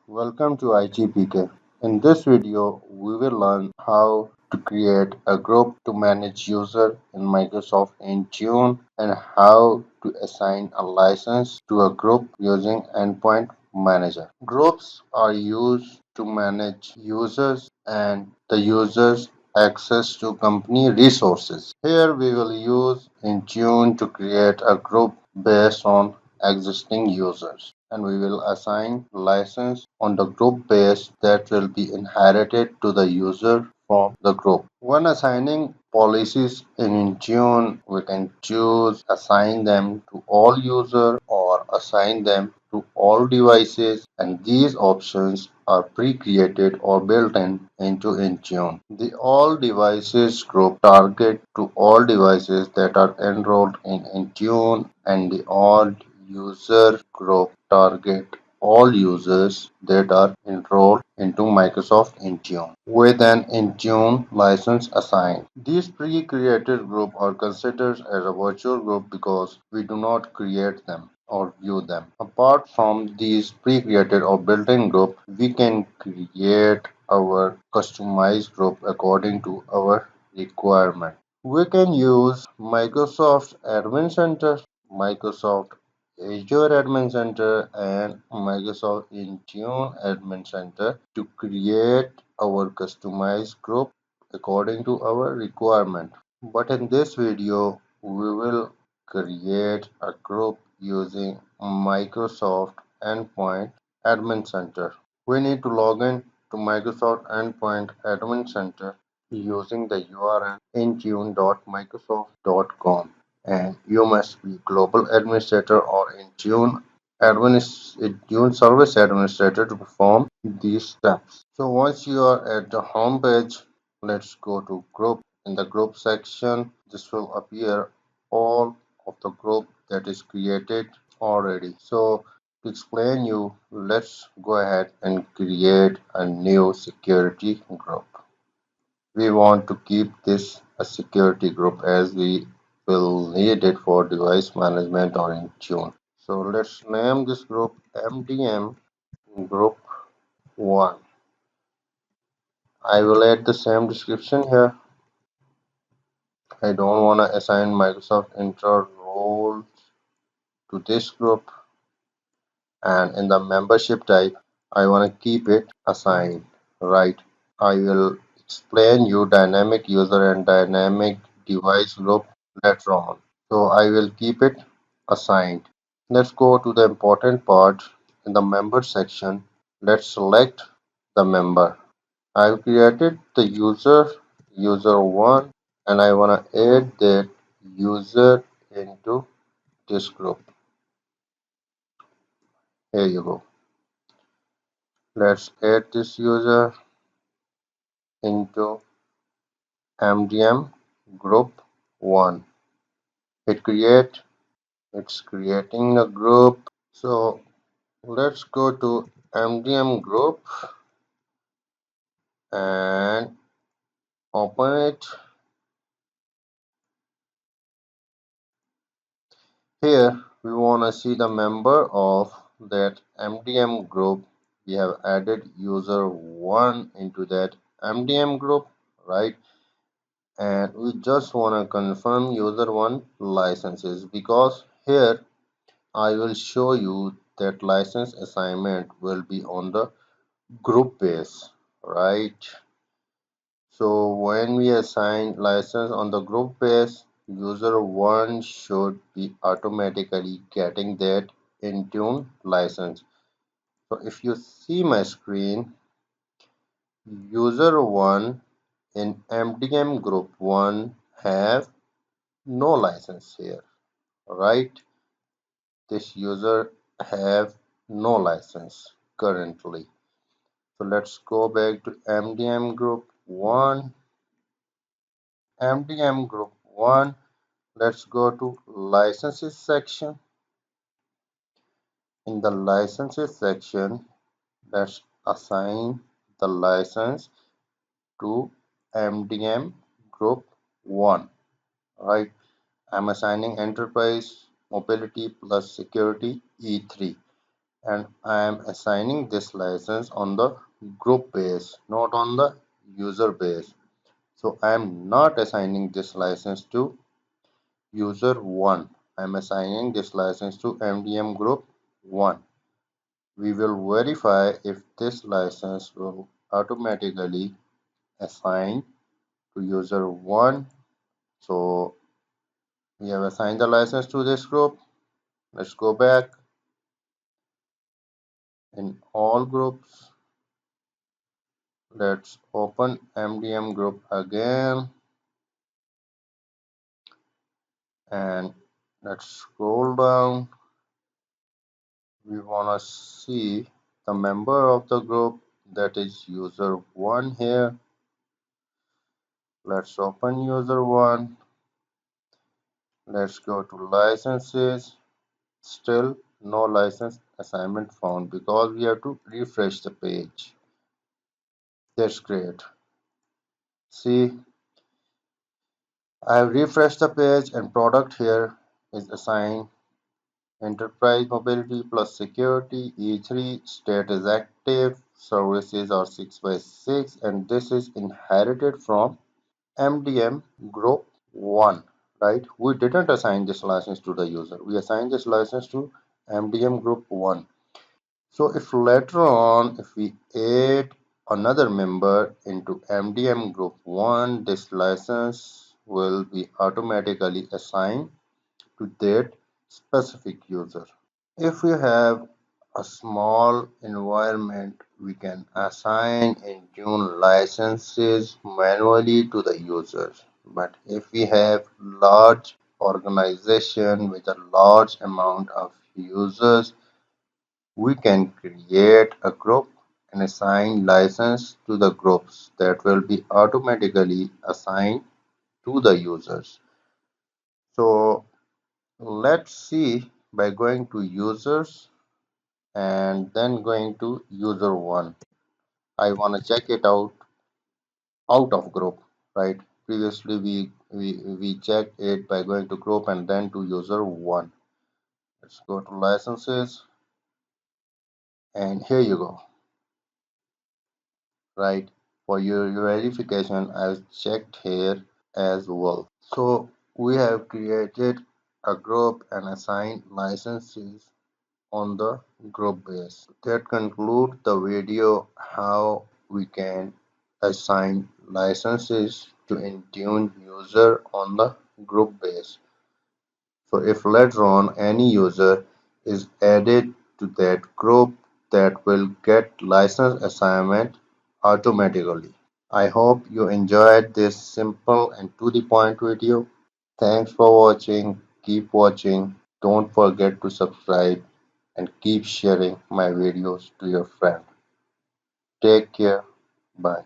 Welcome to ITeePK. In this video, we will learn how to create a group to manage user in Microsoft Intune and how to assign a license to a group using Endpoint Manager. Groups are used to manage users and the users access to company resources. Here we will use Intune to create a group based on existing users and we will assign license on the group base that will be inherited to the user from the group. When assigning policies in Intune, we can choose assign them to all users or assign them to all devices, and these options are pre-created or built-in into Intune. The all devices group target to all devices that are enrolled in Intune, and the all user group target all users that are enrolled into Microsoft Intune with an Intune license assigned. These pre-created groups are considered as a virtual group because we do not create them or view them. Apart from these pre-created or built-in group, we can create our customized group according to our requirement. We can use Microsoft Admin Center, Microsoft Azure Admin Center, and Microsoft Intune Admin Center to create our customized group according to our requirement. But in this video, we will create a group using Microsoft Endpoint Admin Center. We need to log in to Microsoft Endpoint Admin Center using the URL intune.microsoft.com, and you must be global administrator or Intune service administrator to perform these steps. So once you are at the home page, let's go to group. In the group section, this will appear all of the group that is created already. So to explain you, let's go ahead and create a new security group. We want to keep this a security group as we will need it for device management or Intune. So let's name this group MDM Group 1. I will add the same description here. I don't want to assign Microsoft Intune roles to this group, and in the membership type I want to keep it assigned, right? I will explain you dynamic user and dynamic device group later on. So I will keep it assigned. Let's go to the important part. In the member section, let's select the member. I've created the user1, and I want to add that user into this group. Here you go. Let's add this user into MDM group 1. It's creating a group. So let's go to MDM group and open it. Here we want to see the member of that MDM group. We have added user 1 into that MDM group, right? And we just want to confirm user 1 licenses, because here I will show you that license assignment will be on the group base, right? So when we assign license on the group base, user 1 should be automatically getting that Intune license. So if you see my screen, user 1 in MDM group 1 have no license here, right? This user have no license currently. So let's go back to MDM group 1. MDM group 1. Let's go to licenses section. In the licenses section, let's assign the license to MDM group 1. Right? I'm assigning enterprise, mobility plus security E3. and I am assigning this license on the group base, not on the user base. So I am not assigning this license to user 1. I am assigning this license to MDM group 1. We will verify if this license will automatically assign to user 1. So we have assigned the license to this group. Let's go back in all groups. Let's open MDM group again and let's scroll down. We want to see the member of the group, that is user 1 here. Let's open user 1. Let's go to licenses. Still no license assignment found because we have to refresh the page. That's great. See, I have refreshed the page and product here is assigned enterprise mobility plus security E3, state is active, services are 6 by 6, and this is inherited from MDM group 1, right? We didn't assign this license to the user. We assigned this license to MDM group 1. So if later on, if we add another member into MDM group 1, this license will be automatically assigned to that specific user. If we have a small environment, we can assign Intune licenses manually to the users. But if we have large organization with a large amount of users, we can create a group and assign license to the groups that will be automatically assigned to the users. So let's see by going to users and then going to user 1. I want to check it out of group, right? Previously we checked it by going to group and then to user 1. Let's go to licenses and here you go, right? For your verification, I've checked here as well. So we have created a group and assigned licenses on the group base. That concludes the video how we can assign licenses to Intune user on the group base. So if later on any user is added to that group, that will get license assignment automatically. I hope you enjoyed this simple and to the point video. Thanks for watching. Keep watching. Don't forget to subscribe and keep sharing my videos to your friends. Take care. Bye.